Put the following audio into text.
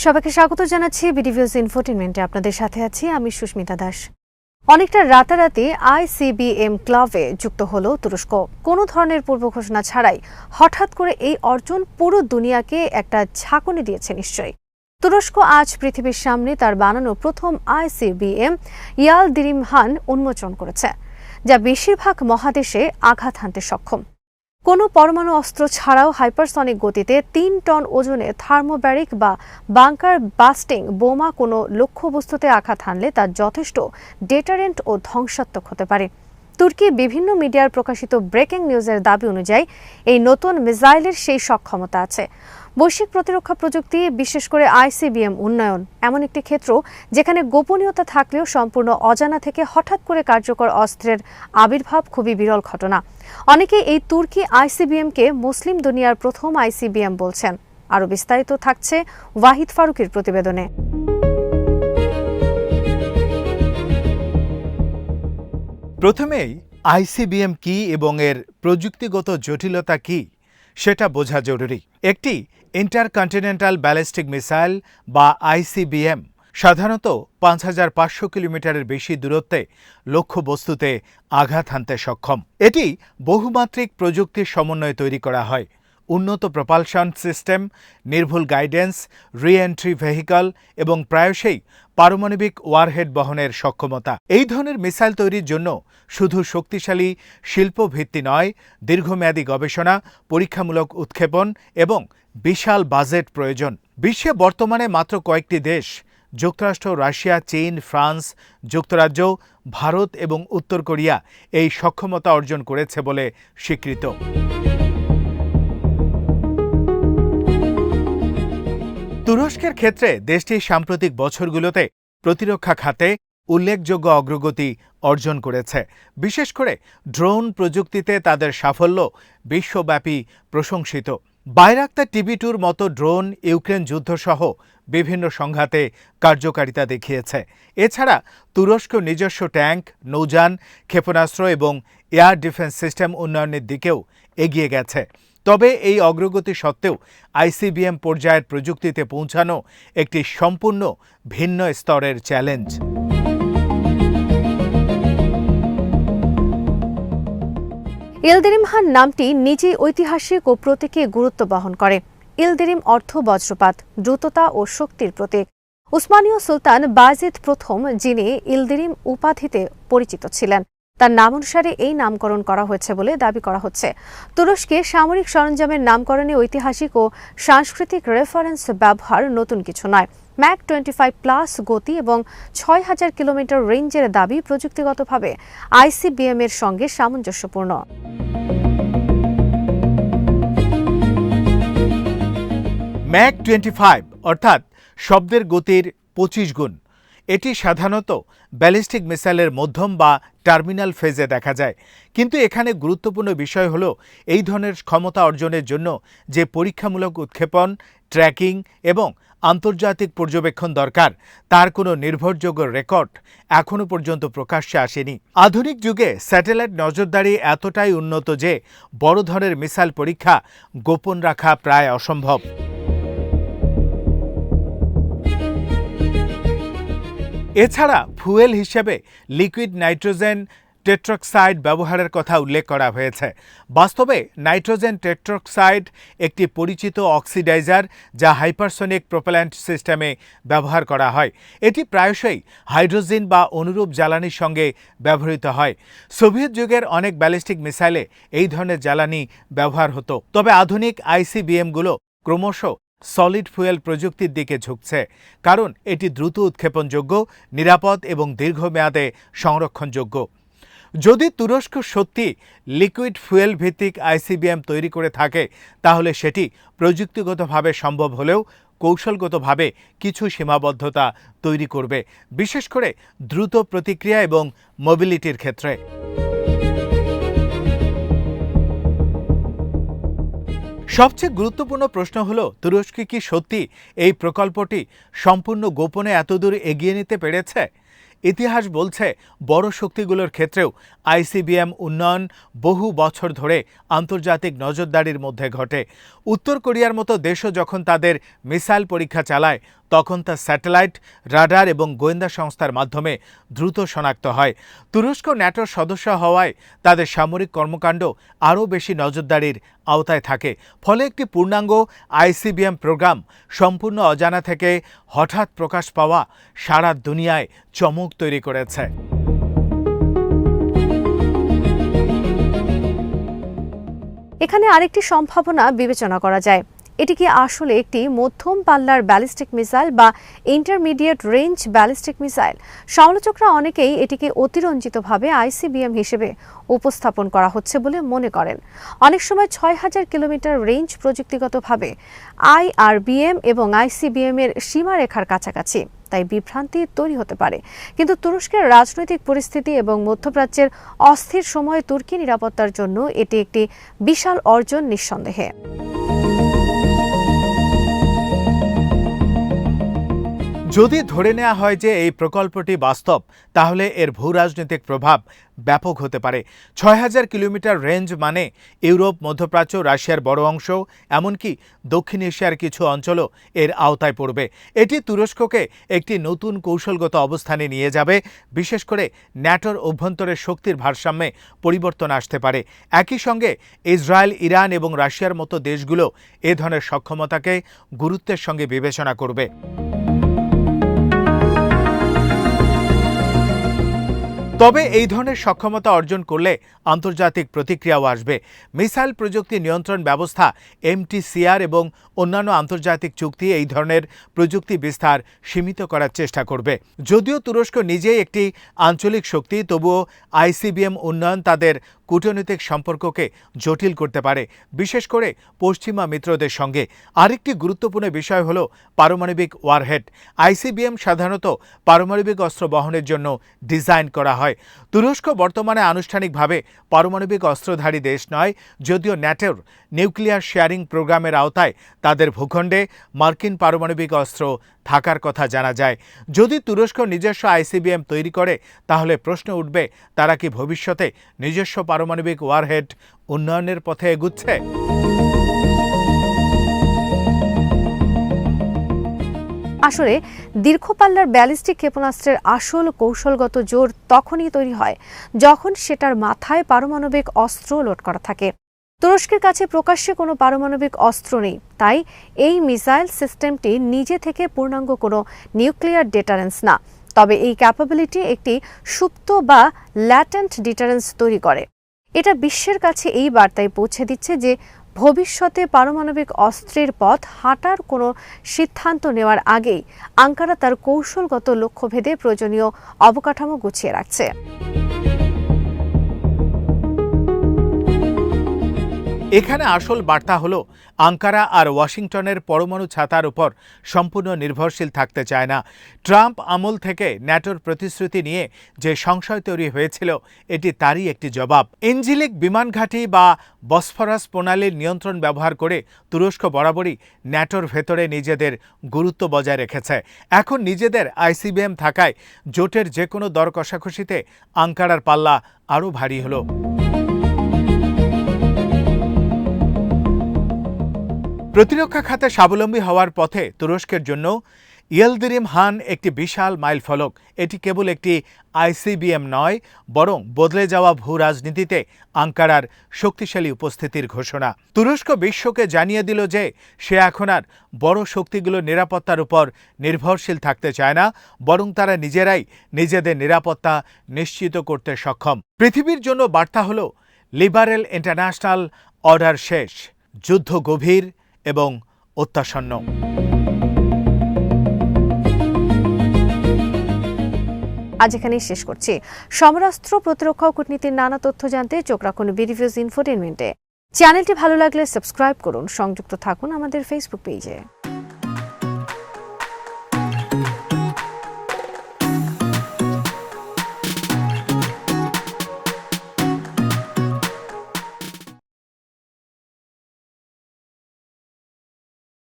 সবাইকে স্বাগত জানাচ্ছি বিডিভিউজ ইনফোটেইনমেন্টে। আপনাদের সাথে আছি আমি সুস্মিতা দাস। অনেকটা রাতারাতি আইসিবিএম ক্লাবে যুক্ত হলো তুরস্ক। কোনো ধরনের পূর্ব ঘোষণা ছাড়াই হঠাৎ করে এই অর্জন পুরো দুনিয়াকে একটা ঝাঁকুনি দিয়েছে নিশ্চয়ই। তুরস্ক আজ পৃথিবীর সামনে তার বানানো প্রথম আইসিবিএম ইয়ালদিরিমহান উন্মোচন করেছে, যা বেশিরভাগ মহাদেশে আঘাত হানতে সক্ষম। কোনো পরমাণু অস্ত্র ছাড়াও হাইপারসনিক গতিতে ৩ টন ওজনে থার্মোব্যারিক বা বাংকার বাস্টিং বোমা কোনো লক্ষ্যবস্তুতে আঘাত হানলে তা যথেষ্ট ডেটারেন্ট ও ধ্বংসাত্মক হতে পারে। তুর্কি বিভিন্ন মিডিয়ার প্রকাশিত ব্রেকিং নিউজের দাবি অনুযায়ী এই নতুন মিসাইলের সেই সক্ষমতা আছে। বৈশ্বিক প্রতিরক্ষা প্রযুক্তি, বিশেষ করে আইসিবিএম উন্নয়ন এমন একটি ক্ষেত্র যেখানে গোপনীয়তা থাকলেও সম্পূর্ণ অজানা থেকে হঠাৎ করে কার্যকর অস্ত্রের আবির্ভাব খুবই বিরল ঘটনা। অনেকে এই তুর্কি আইসিবিএমকে মুসলিম দুনিয়ার প্রথম আইসিবিএম বলছেন। আরও বিস্তারিত থাকছে ওয়াহিদ ফারুকের প্রতিবেদনে। প্রথমেই আইসিবিএম কি এবং এর প্রযুক্তিগত জটিলতা কি সেটা বোঝা জরুরি। একটি ইন্টারকন্টিনেন্টাল ব্যালিস্টিক মিসাইল বা আইসিবিএম সাধারণত ৫,৫০০ কিলোমিটারের বেশি দূরত্বে লক্ষ্যবস্তুতে আঘাত হানতে সক্ষম। এটি বহুমাত্রিক প্রযুক্তির সমন্বয়ে তৈরি করা হয়। উন্নত প্রপালশন সিস্টেম, নির্ভুল গাইডেন্স, রি-এন্ট্রি ভেহিকল এবং প্রায়শই পারমাণবিক ওয়ারহেড বহনের সক্ষমতা। এই ধরনের মিসাইল তৈরির জন্য শুধু শক্তিশালী শিল্পভিত্তি নয়, দীর্ঘমেয়াদী গবেষণা, পরীক্ষামূলক উৎক্ষেপণ এবং বিশাল বাজেট প্রয়োজন। বিশ্বে বর্তমানে মাত্র কয়েকটি দেশ যুক্তরাষ্ট্র, রাশিয়া, চীন, ফ্রান্স, যুক্তরাজ্য, ভারত এবং উত্তর কোরিয়া এই সক্ষমতা অর্জন করেছে বলে স্বীকৃত। তুরস্কের ক্ষেত্রে দেশটি সাম্প্রতিক বছরগুলোতে প্রতিরক্ষা খাতে উল্লেখযোগ্য অগ্রগতি অর্জন করেছে। বিশেষ করে ড্রোন প্রযুক্তিতে তাদের সাফল্য বিশ্বব্যাপী প্রশংসিত। বাইরাক্তার TB2-র মতো ড্রোন ইউক্রেন যুদ্ধসহ বিভিন্ন সংঘাতে কার্যকারিতা দেখিয়েছে। এছাড়া তুরস্ক নিজস্ব ট্যাঙ্ক, নৌযান, ক্ষেপণাস্ত্র এবং এয়ার ডিফেন্স সিস্টেম উন্নয়নের দিকেও এগিয়ে গেছে। তবে এই অগ্রগতি সত্ত্বেও আইসিবিএম পর্যায়ের প্রযুক্তিতে পৌঁছানো একটি সম্পূর্ণ ভিন্ন স্তরের চ্যালেঞ্জ। ইলদিরিমহান নামটি নিজেই ঐতিহাসিক ও প্রতীকী গুরুত্ব বহন করে। ইলদিরিম অর্থ বজ্রপাত, দ্রুততা ও শক্তির প্রতীক। উসমানীয় সুলতান বায়েজিদ প্রথম, যিনি ইলদিরিম উপাধিতে পরিচিত ছিলেন, তার নাম অনুসারে এই নামকরণ করা হয়েছে বলে দাবি করা হচ্ছে। তুরস্কে সামরিক সরঞ্জামের নামকরণে ঐতিহাসিক ও সাংস্কৃতিক রেফারেন্স ব্যবহার নতুন কিছু নয়। ম্যাক 25+ গতি এবং ৬,০০০ কিলোমিটার রেঞ্জের দাবি প্রযুক্তিগতভাবে আইসিবিএম এর সঙ্গে সামঞ্জস্যপূর্ণ। ম্যাক 25 অর্থাৎ শব্দের গতির ২৫ গুণ। এটি সাধারণত ব্যালিস্টিক মিসাইলের মধ্যম বা টার্মিনাল ফেজে দেখা যায়। কিন্তু এখানে গুরুত্বপূর্ণ বিষয় হল এই ধরনের ক্ষমতা অর্জনের জন্য যে পরীক্ষামূলক উৎক্ষেপণ, ট্র্যাকিং এবং আন্তর্জাতিক পর্যবেক্ষণ দরকার, তার কোনো নির্ভরযোগ্য রেকর্ড এখনও পর্যন্ত প্রকাশ্যে আসেনি। আধুনিক যুগে স্যাটেলাইট নজরদারি এতটাই উন্নত যে বড় ধরনের মিসাইল পরীক্ষা গোপন রাখা প্রায় অসম্ভব। এছাড়া ফুয়েল হিসেবে লিকুইড নাইট্রোজেন টেট্রক্সাইড ব্যবহারের কথা উল্লেখ করা হয়েছে। বাস্তবে নাইট্রোজেন টেট্রক্সাইড একটি পরিচিত অক্সিডাইজার যা হাইপারসনিক প্রোপেল্যান্ট সিস্টেমে ব্যবহার করা হয়। এটি প্রায়শই হাইড্রোজেন বা অনুরূপ জ্বালানির সঙ্গে ব্যবহৃত হয়। সোভিয়েত যুগের অনেক ব্যালিস্টিক মিসাইলে এই ধরনের জ্বালানি ব্যবহার হতো। তবে আধুনিক আইসিবিএমগুলো ক্রমশ সলিড ফুয়েল প্রযুক্তির দিকে ঝুঁকছে, কারণ এটি দ্রুত উৎক্ষেপণযোগ্য, নিরাপদ এবং দীর্ঘমেয়াদে সংরক্ষণযোগ্য। যদি তুরস্ক সত্যি লিকুইড ফুয়েল ভিত্তিক আইসিবিএম তৈরি করে থাকে, তাহলে সেটি প্রযুক্তিগতভাবে সম্ভব হলেও কৌশলগতভাবে কিছু সীমাবদ্ধতা তৈরি করবে, বিশেষ করে দ্রুত প্রতিক্রিয়া এবং মোবিলিটির ক্ষেত্রে। সবচেয়ে গুরুত্বপূর্ণ প্রশ্ন হল, তুরস্ক কি সত্যি এই প্রকল্পটি সম্পূর্ণ গোপনে এতদূর এগিয়ে নিতে পেরেছে? ইতিহাস বলছে বড় শক্তিগুলোর ক্ষেত্রেও আইসিবিএম উন্নয়ন বহু বছর ধরে আন্তর্জাতিক নজরদারির মধ্যে ঘটে। উত্তর কোরিয়ার মতো দেশও যখন তাদের মিসাইল পরীক্ষা চালায় তখন তা স্যাটেলাইট, রাডার এবং গোয়েন্দা সংস্থার মাধ্যমে দ্রুত শনাক্ত হয়। তুরস্ক ন্যাটোর সদস্য হওয়ায় তাদের সামরিক কর্মকাণ্ড আরও বেশি নজরদারির আওতায় থাকে। ফলে একটি পূর্ণাঙ্গ আইসিবিএম প্রোগ্রাম সম্পূর্ণ অজানা থেকে হঠাৎ প্রকাশ পাওয়া সারা দুনিয়ায় চমক তৈরি করেছে। এখানে আরেকটি সম্ভাবনা বিবেচনা করা যায়। এটি কি আসলে একটি মধ্যম পাল্লার ব্যালিস্টিক মিসাইল বা ইন্টারমিডিয়েট রেঞ্জ ব্যালিস্টিক মিসাইল? সমালোচকরা অনেকেই এটিকে অতিরঞ্জিতভাবে আইসিবিএম হিসেবে উপস্থাপন করা হচ্ছে বলে মনে করেন। অনেক সময় ৬,০০০ কিলোমিটার রেঞ্জ প্রযুক্তিগতভাবে আইআরবিএম এবং আইসিবিএম এর সীমারেখার কাছাকাছি, তাই বিভ্রান্তি তৈরি হতে পারে। কিন্তু তুরস্কের রাজনৈতিক পরিস্থিতি এবং মধ্যপ্রাচ্যের অস্থির সময়ে তুর্কি নিরাপত্তার জন্য এটি একটি বিশাল অর্জন নিঃসন্দেহে। যদি ধরে নেওয়া হয় যে এই প্রকল্পটি বাস্তব, তাহলে এর ভূরাজনৈতিক প্রভাব ব্যাপক হতে পারে। ৬,০০০ কিলোমিটার রেঞ্জ মানে ইউরোপ, মধ্যপ্রাচ্য, রাশিয়ার বড় অংশ, এমনকি দক্ষিণ এশিয়ার কিছু অঞ্চলও এর আওতায় পড়বে। এটি তুরস্ককে একটি নতুন কৌশলগত অবস্থানে নিয়ে যাবে। বিশেষ করে ন্যাটোর অভ্যন্তরের শক্তির ভারসাম্যে পরিবর্তন আসতে পারে। একই সঙ্গে ইসরায়েল, ইরান এবং রাশিয়ার মতো দেশগুলো এ ধরনের সক্ষমতাকে গুরুত্বের সঙ্গে বিবেচনা করবে। তবে এই ধরনের সক্ষমতা অর্জন করলে আন্তর্জাতিক প্রতিক্রিয়াও আসবে। মিসাইল প্রযুক্তি নিয়ন্ত্রণ ব্যবস্থা MTCR এবং অন্যান্য আন্তর্জাতিক চুক্তি এই ধরনের প্রযুক্তি বিস্তার সীমিত করার চেষ্টা করবে। যদিও তুরস্ক নিজেই একটি আঞ্চলিক শক্তি, তবুও আইসিবিএম উন্নয়ন তাদের কূটনৈতিক সম্পর্ককে জটিল করতে পারে, বিশেষ করে পশ্চিমা মিত্রদের সঙ্গে। আরেকটি গুরুত্বপূর্ণ বিষয় হল পারমাণবিক ওয়ারহেড। আইসিবিএম সাধারণত পারমাণবিক অস্ত্র বহনের জন্য ডিজাইন করা হয়। তুরস্ক বর্তমানে আনুষ্ঠানিকভাবে পারমাণবিক অস্ত্রধারী দেশ নয়, যদিও ন্যাটোর নিউক্লিয়ার শেয়ারিং প্রোগ্রামের আওতায় তাদের ভূখণ্ডে মার্কিন পারমাণবিক অস্ত্র থাকার কথা জানা যায়। যদি তুরস্ক নিজস্ব আইসিবিএম তৈরি করে, তাহলে প্রশ্ন উঠবে, তারা কি ভবিষ্যতে নিজস্ব পারমাণবিক ওয়ারহেড উন্নয়নের পথে এগুচ্ছে? আসলে দীর্ঘপাল্লার ব্যালিস্টিক ক্ষেপণাস্ত্রের আসল কৌশলগত জোর তখনই তৈরি হয় যখন সেটার মাথায় পারমাণবিক অস্ত্র লোড করা থাকে। তুরস্কের কাছে প্রকাশ্যে কোনো পারমাণবিক অস্ত্র নেই, তাই এই মিসাইল সিস্টেমটি নিজে থেকে পূর্ণাঙ্গ কোনো নিউক্লিয়ার ডিটারেন্স না। তবে এই ক্যাপাবিলিটি একটি সুপ্ত বা ল্যাটেন্ট ডিটারেন্স তৈরি করে। এটা বিশ্বের কাছে এই বার্তায় পৌঁছে দিচ্ছে যে ভবিষ্যতে পারমাণবিক অস্ত্রের পথ হাঁটার কোনো সিদ্ধান্ত নেওয়ার আগেই আঙ্কারা তার কৌশলগত লক্ষ্যভেদে প্রয়োজনীয় অবকাঠামো গুছিয়ে রাখছে। এখানে আসল বার্তা হলো, আঙ্কারা আর ওয়াশিংটনের পরমাণু ছাতার উপর সম্পূর্ণ নির্ভরশীল থাকতে চায় না। ট্রাম্প আমল থেকে ন্যাটোর প্রতিশ্রুতি নিয়ে যে সংশয় তৈরি হয়েছিল, এটি তারই একটি জবাব। ইনজিলিক বিমান ঘাঁটি বা বসফরাস প্রণালীর নিয়ন্ত্রণ ব্যবহার করে তুরস্ক বরাবরই ন্যাটোর ভেতরে নিজেদের গুরুত্ব বজায় রেখেছে। এখন নিজেদের আইসিবিএম থাকায় জোটের যে কোনো দর কষাকষিতে আঙ্কারার পাল্লা আরও ভারী হলো। প্রতিরক্ষা খাতে স্বাবলম্বী হওয়ার পথে তুরস্কের জন্য ইয়েলদিরিম হান একটি বিশাল মাইলফলক। এটি কেবল একটি আইসিবিএম নয়, বরং বদলে যাওয়া ভূ রাজনীতিতে আঙ্কারার শক্তিশালী উপস্থিতির ঘোষণা। তুরস্ক বিশ্বকে জানিয়ে দিল যে সে এখন আর বড় শক্তিগুলোর নিরাপত্তার উপর নির্ভরশীল থাকতে চায় না, বরং তারা নিজেরাই নিজেদের নিরাপত্তা নিশ্চিত করতে সক্ষম। পৃথিবীর জন্য বার্তা হল, লিবারেল ইন্টারন্যাশনাল অর্ডার শেষ, যুদ্ধ গভীর এবং অত্যাসন্ন। আজ এখানেই শেষ করছি। সমরাস্ত্র, প্রতিরক্ষা ও কূটনীতির নানা তথ্য জানতে চোখ রাখুন বিডিভিউজ ইনফোটেইনমেন্টে। চ্যানেলটি ভালো লাগলে সাবস্ক্রাইব করুন, সংযুক্ত থাকুন আমাদের ফেসবুক পেজে।